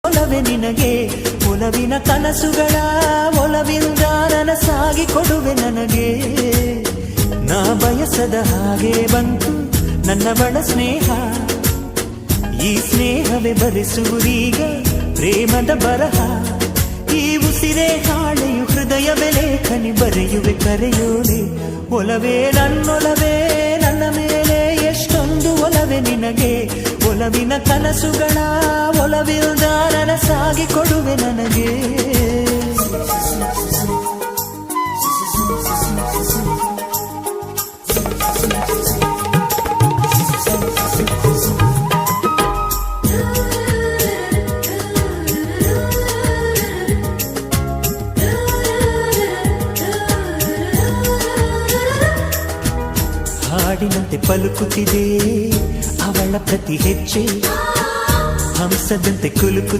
ಒಲವೆ ನಿನಗೆ ಒಲವಿನ ಕನಸುಗಳ ಒಲವಿಂದ ನನಸಾಗಿ ಕೊಡುವೆ ನನಗೆ ನಾ ಬಯಸದ ಹಾಗೆ ಬಂತು ನನ್ನ ಬಡ ಸ್ನೇಹ ಈ ಸ್ನೇಹವೇ ಬರೆಸುವುದೀಗ ಪ್ರೇಮದ ಬರಹ ಈ ಉಸಿರೇ ಹಾಳೆಯು ಹೃದಯವೇ ಲೇಖನಿ ಬರೆಯುವೆ ಕರೆಯೋಲೆ ಒಲವೇ ನನ್ನೊಲವೇ ನನ್ನ ಮೇಲೆ ಎಷ್ಟೊಂದು ಒಲವೆ ನಿನಗೆ ಒಲವಿನ ಕನಸುಗಳ ಒಲವಿಲ್ದ ನನಸಾಗಿ ಕೊಡುವೆ ನನಗೆ ಹಾಡಿನಂತೆ ಪಲುಕುತ್ತಿದೆ ಅವಳ ಪ್ರತಿ ಹೆಜ್ಜೆ ಹಂಸದಂತೆ ಕುಲುಕು